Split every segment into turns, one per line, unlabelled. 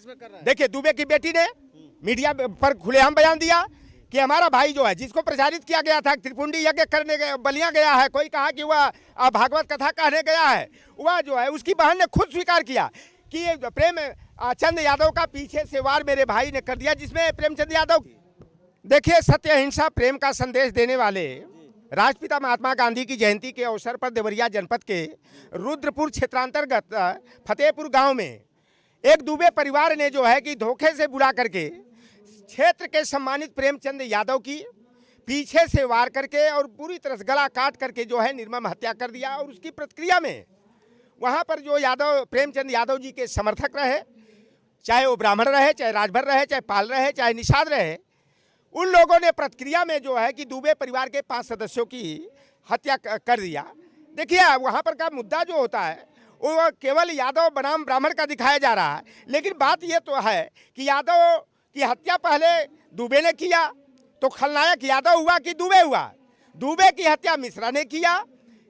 लालच में कर रहे हैं।
देखिए, दुबे की बेटी ने मीडिया पर खुलेआम बयान दिया कि हमारा भाई जो है, जिसको प्रचारित किया गया था त्रिपुंडी यज्ञ करने बलिया गया है, कोई कहा कि वह भागवत कथा कहने गया है, वह जो है उसकी बहन ने खुद स्वीकार किया कि ये प्रेम चंद यादव का पीछे से वार मेरे भाई ने कर दिया, जिसमें प्रेमचंद यादव। देखिए, सत्य अहिंसा प्रेम का संदेश देने वाले राष्ट्रपिता महात्मा गांधी की जयंती के अवसर पर देवरिया जनपद के रुद्रपुर क्षेत्रांतर्गत फतेहपुर गांव में एक दुबे परिवार ने जो है कि धोखे से बुला करके क्षेत्र के सम्मानित प्रेमचंद यादव की पीछे से वार करके और पूरी तरह से गला काट करके जो है निर्मम हत्या कर दिया। और उसकी प्रतिक्रिया में वहां पर जो यादव प्रेमचंद यादव जी के समर्थक रहे, चाहे वो ब्राह्मण रहे, चाहे राजभर रहे, चाहे पाल रहे, चाहे निषाद रहे, उन लोगों ने प्रतिक्रिया में जो है कि दुबे परिवार के 5 सदस्यों की हत्या कर दिया। देखिए, वहाँ पर का मुद्दा जो होता है वो केवल यादव बनाम ब्राह्मण का दिखाया जा रहा है, लेकिन बात ये तो है कि यादव की हत्या पहले दुबे ने किया, तो खलनायक यादव हुआ कि दुबे हुआ? दुबे की हत्या मिश्रा ने किया।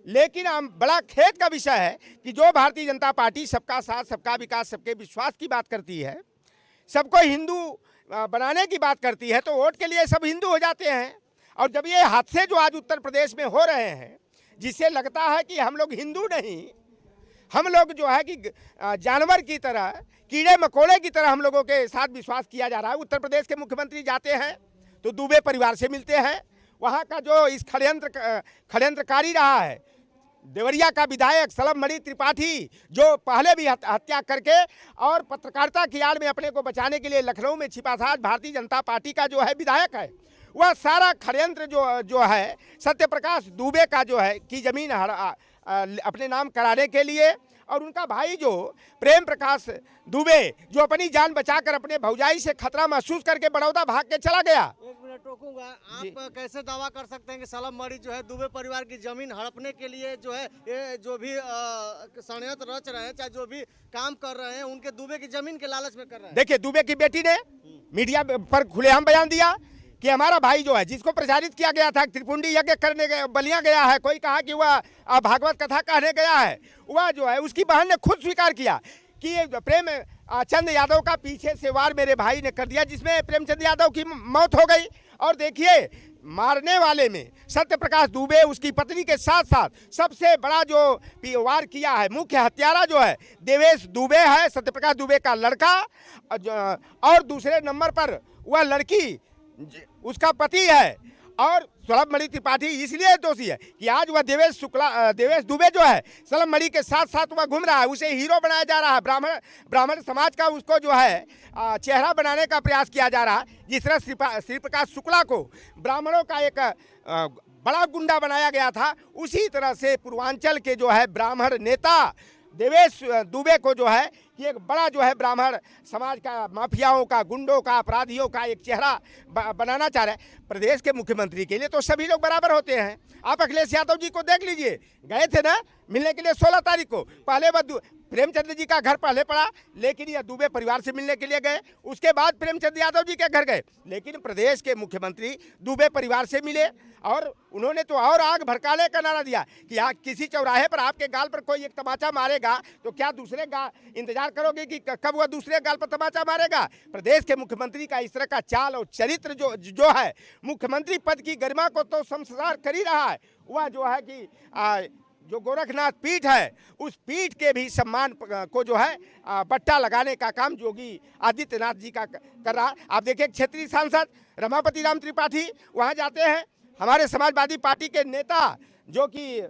लेकिन हम बड़ा खेद का विषय है कि जो भारतीय जनता पार्टी सबका साथ, सबका विकास, सबके विश्वास की बात करती है, सबको हिंदू बनाने की बात करती है, तो वोट के लिए सब हिंदू हो जाते हैं। और जब ये हादसे जो आज उत्तर प्रदेश में हो रहे हैं, जिससे लगता है कि हम लोग हिंदू नहीं, हम लोग जो है कि जानवर की तरह, कीड़े मकोड़े की तरह हम लोगों के साथ विश्वास किया जा रहा है। उत्तर प्रदेश के मुख्यमंत्री जाते हैं तो दुबे परिवार से मिलते हैं। वहाँ का जो इस षड्यंत्रकारी रहा है देवरिया का विधायक सलमणि त्रिपाठी, जो पहले भी हत्या करके और पत्रकारिता की आड़ में अपने को बचाने के लिए लखनऊ में छिपा था, भारतीय जनता पार्टी का जो है विधायक है, वह सारा षड्यंत्र जो है सत्यप्रकाश दुबे का जो है की जमीन अपने नाम कराने के लिए, और उनका भाई जो प्रेम प्रकाश दुबे जो अपनी जान बचाकर अपने भौजाई से खतरा महसूस करके बड़ौदा भाग के चला गया।
एक मिनट रोकूंगा, आप कैसे दावा कर सकते हैं कि सलमणि जो है दुबे परिवार की जमीन हड़पने के लिए जो है ये जो भी षड्यंत्र रच रहे हैं, चाहे जो भी काम कर रहे हैं, उनके दुबे की जमीन के लालच में कर रहे हैं?
देखिए, दुबे की बेटी ने मीडिया पर खुलेआम बयान दिया कि हमारा भाई जो है, जिसको प्रचारित किया गया था त्रिपुंडी यज्ञ करने बलिया गया है, कोई कहा कि वह भागवत कथा कहने गया है, वह जो है उसकी बहन ने खुद स्वीकार किया कि ये प्रेम चंद यादव का पीछे से वार मेरे भाई ने कर दिया, जिसमें प्रेमचंद यादव की मौत हो गई। और देखिए, मारने वाले में सत्यप्रकाश दुबे, उसकी पत्नी के साथ साथ सबसे बड़ा जो वार किया है, मुख्य हत्यारा जो है देवेश दुबे है, सत्यप्रकाश दुबे का लड़का, और दूसरे नंबर पर वह लड़की उसका पति है। और सलमणि त्रिपाठी इसलिए दोषी है कि आज वह देवेश दुबे जो है सलमणि के साथ साथ वह घूम रहा है, उसे हीरो बनाया जा रहा है। ब्राह्मण समाज का उसको जो है चेहरा बनाने का प्रयास किया जा रहा है। जिस तरह श्री प्रकाश शुक्ला को ब्राह्मणों का एक बड़ा गुंडा बनाया गया था, उसी तरह से पूर्वांचल के जो है ब्राह्मण नेता देवेश दुबे को जो है कि एक बड़ा जो है ब्राह्मण समाज का, माफियाओं का, गुंडों का, अपराधियों का एक चेहरा बनाना चाह रहे हैं। प्रदेश के मुख्यमंत्री के लिए तो सभी लोग बराबर होते हैं। आप अखिलेश यादव जी को देख लीजिए, गए थे ना मिलने के लिए 16 तारीख को, पहले वह प्रेमचंद जी का घर पहले पड़ा, लेकिन यह दुबे परिवार से मिलने के लिए गए, उसके बाद प्रेमचंद यादव जी के घर गए, लेकिन प्रदेश के मुख्यमंत्री दुबे परिवार से मिले। और उन्होंने तो और आग भड़काने का नारा दिया कि किसी चौराहे पर आपके गाल पर कोई एक तमाचा मारेगा तो क्या दूसरे इंतजार करोगे कि कब वह दूसरे गाल पर तमाचा मारेगा? प्रदेश के मुख्यमंत्री का इस तरह का चाल और चरित्र जो है, मुख्यमंत्री पद की गरिमा को तो शर्मसार कर ही रहा है। वह जो है कि जो गोरखनाथ पीठ है, उस पीठ के भी सम्मान को जो है बट्टा लगाने का काम योगी आदित्यनाथ जी का कर रहा है। आप देखिए, क्षेत्रीय सांसद रमापति राम त्रिपाठी वहाँ जाते हैं, हमारे समाजवादी पार्टी के नेता जो कि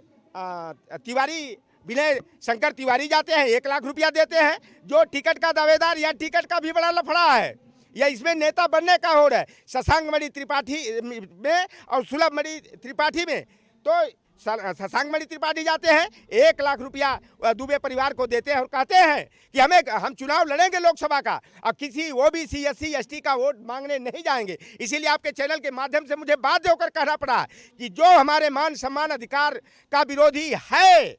तिवारी, विनय शंकर तिवारी जाते हैं, 1 लाख रुपया देते हैं। जो टिकट का दावेदार, या टिकट का भी बड़ा लफड़ा है, या इसमें नेता बनने का हो रहा है, शशांकमणि त्रिपाठी में और सुलभमणि त्रिपाठी में। तो शशांकमणि त्रिपाठी जाते हैं, 1 लाख रुपया दुबे परिवार को देते हैं और कहते हैं कि हम चुनाव लड़ेंगे लोकसभा का, और किसी ओबीसी, SC, ST का वोट मांगने नहीं जाएंगे। इसीलिए आपके चैनल के माध्यम से मुझे बाध्य होकर कहना पड़ा कि जो हमारे मान सम्मान अधिकार का विरोधी है,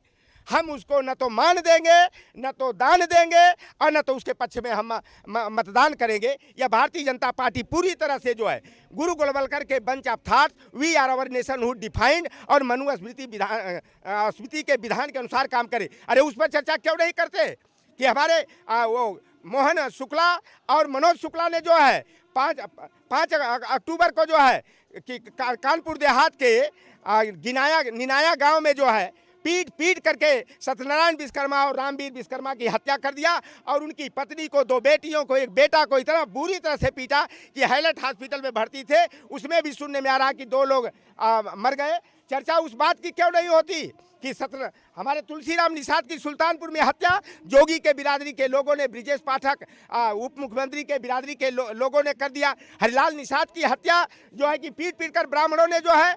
हम उसको न तो मान देंगे, न तो दान देंगे, और न तो उसके पक्ष में हम मतदान करेंगे। यह भारतीय जनता पार्टी पूरी तरह से जो है गुरु गोलवलकर के bunch of thoughts, we are our nationhood defined और स्मृति के विधान के अनुसार काम करे। अरे उस पर चर्चा क्यों नहीं करते कि हमारे वो मोहन शुक्ला और मनोज शुक्ला ने जो है 5 अक्टूबर को जो है कि कानपुर देहात के निनाया गांव में जो है पीट करके सत्यनारायण विश्वकर्मा और रामवीर विश्वकर्मा की हत्या कर दिया और उनकी पत्नी को, 2 बेटियों को, एक बेटा को इतना बुरी तरह से पीटा कि हैलट हॉस्पिटल में भर्ती थे। उसमें भी सुनने में आ रहा कि 2 लोग मर गए। चर्चा उस बात की क्यों नहीं होती कि हमारे तुलसीराम निषाद की सुल्तानपुर में हत्या जोगी के बिरादरी के लोगों ने, ब्रिजेश पाठक उप मुख्यमंत्री के बिरादरी के लोगों ने कर दिया। हरिलाल निषाद की हत्या जो है कि पीट कर ब्राह्मणों ने जो है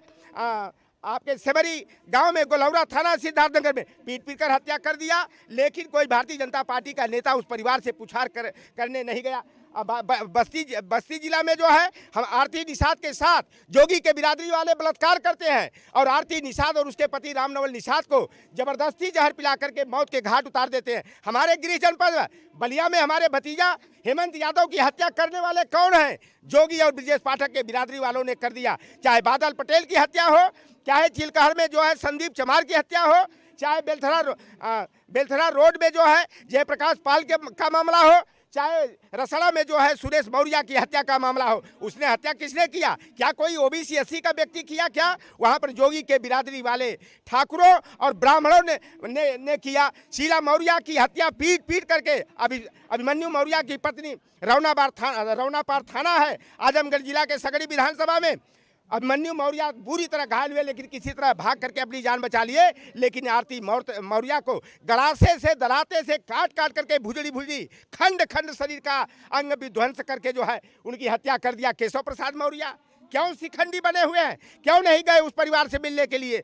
आपके सेमरी गांव में, गोलौरा थाना सिद्धार्थनगर में पीट कर हत्या कर दिया। लेकिन कोई भारतीय जनता पार्टी का नेता उस परिवार से पूछताछ करने नहीं गया। बस्ती जिला में जो है हम आरती निषाद के साथ जोगी के बिरादरी वाले बलात्कार करते हैं और आरती निषाद और उसके पति रामनवल निषाद को जबरदस्ती जहर पिला करके मौत के घाट उतार देते हैं। हमारे गृह जनपद बलिया में हमारे भतीजा हेमंत यादव की हत्या करने वाले कौन हैं? जोगी और ब्रिजेश पाठक के बिरादरी वालों ने कर दिया। चाहे बादल पटेल की हत्या हो, चाहे चिलकहर में जो है संदीप चमार की हत्या हो, चाहे बेलथरा रोड में जो है जयप्रकाश पाल का मामला हो, चाहे रसड़ा में जो है सुरेश मौर्य की हत्या का मामला हो। उसने हत्या किसने किया? क्या कोई ओबीसी एससी का व्यक्ति किया? क्या वहाँ पर जोगी के बिरादरी वाले ठाकुरों और ब्राह्मणों ने किया। शीला मौर्य की हत्या पीट करके अभिमन्यु मौर्य की पत्नी रौनापार थाना है आजमगढ़ जिला के सगड़ी विधानसभा में। अभिमन्यु मौर्य बुरी तरह घायल हुए लेकिन किसी तरह भाग करके अपनी जान बचा लिए। लेकिन आरती मौर्य को गड़ासे से, दराते से काट करके भुजड़ी खंड शरीर का अंग विध्वंस करके जो है उनकी हत्या कर दिया। केशव प्रसाद मौर्य क्यों शिखंडी बने हुए हैं? क्यों नहीं गए उस परिवार से मिलने के लिए,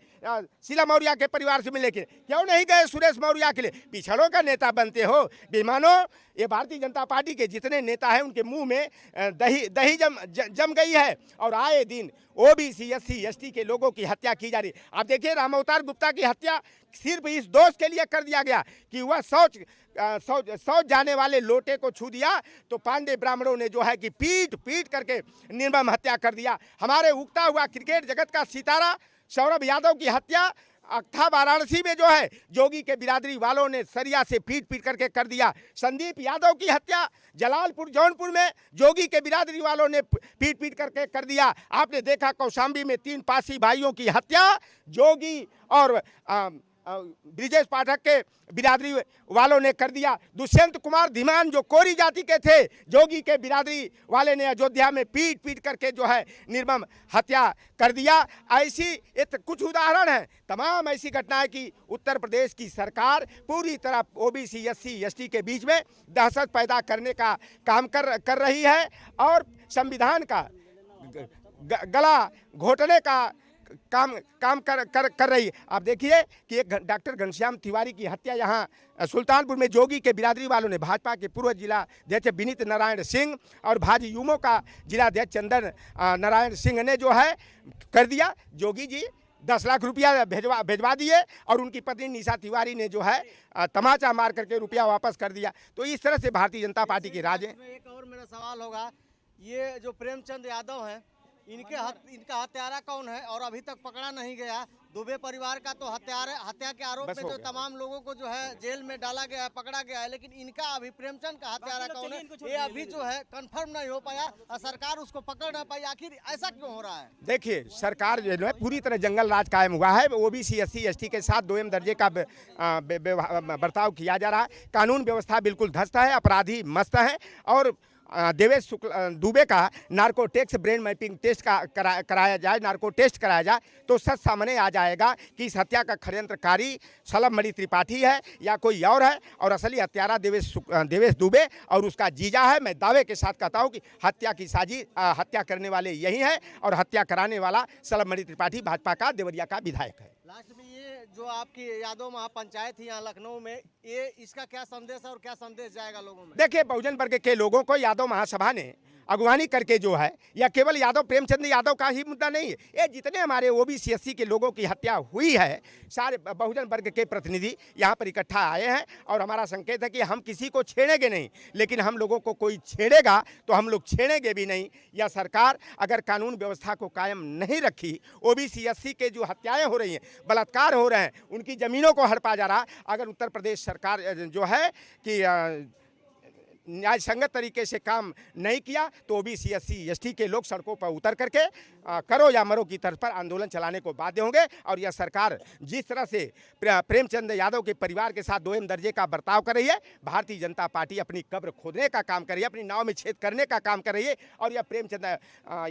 शीला मौर्य के परिवार से मिलने के लिए? क्यों नहीं गए सुरेश मौर्य के लिए? पिछड़ों का नेता बनते हो बेईमानों। ये भारतीय जनता पार्टी के जितने नेता हैं उनके मुंह में दही जम गई है और आए दिन ओबीसी एससी एसटी के लोगों की हत्या की जा रही। आप देखिए राम अवतार गुप्ता की हत्या सिर्फ इस दोष के लिए कर दिया गया कि वह शौच जाने वाले लोटे को छू दिया तो पांडे ब्राह्मणों ने जो है कि पीट करके निर्मम हत्या कर दिया। हमारे उगता हुआ क्रिकेट जगत का सितारा सौरभ यादव की हत्या अक्था वाराणसी में जो है जोगी के बिरादरी वालों ने सरिया से पीट करके कर दिया। संदीप यादव की हत्या जलालपुर जौनपुर में जोगी के बिरादरी वालों ने पीट करके कर दिया। आपने देखा कौशाम्बी में 3 पासी भाइयों की हत्या जोगी और ब्रिजेश पाठक के बिरादरी वालों ने कर दिया। दुष्यंत कुमार धीमान जो कोरी जाति के थे, जोगी के बिरादरी वाले ने अयोध्या में पीट करके जो है निर्मम हत्या कर दिया। ऐसी कुछ उदाहरण हैं, तमाम ऐसी घटनाएं कि उत्तर प्रदेश की सरकार पूरी तरह ओबीसी एससी एसटी के बीच में दहशत पैदा करने का काम कर रही है और संविधान का गला घोटने का काम कर रही है। आप देखिए कि एक डॉक्टर घनश्याम तिवारी की हत्या यहाँ सुल्तानपुर में जोगी के बिरादरी वालों ने, भाजपा के पूर्व जिला अध्यक्ष विनीत नारायण सिंह और भाजपा यूमो का जिला अध्यक्ष चंदन नारायण सिंह ने जो है कर दिया। जोगी जी 10 लाख रुपया भेजवा दिए और उनकी पत्नी निशा तिवारी ने जो है तमाचा मार करके रुपया वापस कर दिया। तो इस तरह से भारतीय जनता पार्टी के राज।
एक और मेरा सवाल होगा, ये जो प्रेमचंद यादव हैं इनका हत्यारा कौन है और अभी तक पकड़ा नहीं गया? दुबे परिवार का तो हत्या के आरोप में जो तमाम लोगों को जो है जेल में डाला गया है, पकड़ा गया है, लेकिन इनका अभी प्रेमचंद का हत्यारा कौन है ये अभी जो है कंफर्म नहीं हो पाया और सरकार उसको पकड़ नहीं पाई। आखिर ऐसा क्यों हो रहा है?
देखिए सरकार जो है पूरी तरह जंगल राज कायम हुआ है। ओबीसी एससी एसटी के साथ 2M दर्जे का बर्ताव किया जा रहा है। कानून व्यवस्था बिल्कुल ध्वस्त है, अपराधी मस्त है और देवेश दुबे का narco tests brain mapping test कराया जाए, नार्को टेस्ट कराया जाए तो सच सामने आ जाएगा कि इस हत्या का षड्यंत्रकारी सलभ त्रिपाठी है या कोई और है और असली हत्यारा देवेश दुबे और उसका जीजा है। मैं दावे के साथ कहता हूं कि हत्या करने वाले यही हैं और हत्या कराने वाला सलभ त्रिपाठी भाजपा का देवरिया का विधायक है।
लास्ट में ये जो आपकी यादव महापंचायत थी यहाँ लखनऊ में, ये इसका क्या संदेश है और क्या संदेश जाएगा लोगों में?
देखिए बहुजन वर्ग के लोगों को यादव महासभा ने अगवानी करके जो है, या केवल यादव प्रेमचंद यादव का ही मुद्दा नहीं है, ये जितने हमारे ओबीसी एससी के लोगों की हत्या हुई है सारे बहुजन वर्ग के प्रतिनिधि यहाँ पर इकट्ठा आए हैं और हमारा संकेत है कि हम किसी को छेड़ेंगे नहीं, लेकिन हम लोगों को कोई छेड़ेगा तो हम लोग छेड़ेंगे भी नहीं। या सरकार अगर कानून व्यवस्था को कायम नहीं रखी, ओबीसी एससी के जो हत्याएं हो रही हैं, बलात्कार हो रहे हैं, उनकी ज़मीनों को हड़पा जा रहा, अगर उत्तर प्रदेश सरकार जो है कि न्याय संगत तरीके से काम नहीं किया तो ओबीसी SC ST के लोग सड़कों पर उतर करके करो या मरो की तर्ज पर आंदोलन चलाने को बाध्य होंगे। और यह सरकार जिस तरह से प्रेमचंद यादव के परिवार के साथ दोहम दर्जे का बर्ताव कर रही है, भारतीय जनता पार्टी अपनी कब्र खोदने का काम कर रही है, अपनी नाव में छेद करने का काम कर रही है। और यह प्रेमचंद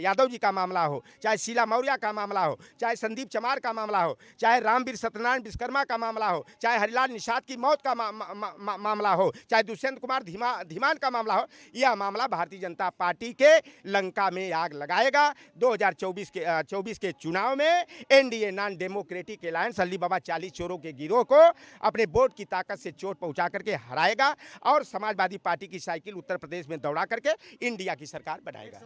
यादव जी का मामला हो, चाहे शीला मौर्य का मामला हो, चाहे संदीप चमार का मामला हो, चाहे रामवीर सत्यनारायण विश्वकर्मा का मामला हो, चाहे हरिलाल निषाद की मौत का मामला हो, चाहे दुष्यंत कुमार धीमान का मामला हो, यह मामला भारतीय जनता पार्टी के लंका में आग लगाएगा। 2024 के चुनाव में NDA non democratic alliance Ali Baba 40 चोरों के गिरोह को अपने वोट की ताकत से चोट पहुंचा करके हराएगा और समाजवादी पार्टी की साइकिल उत्तर प्रदेश में दौड़ा करके इंडिया की सरकार बनाएगा।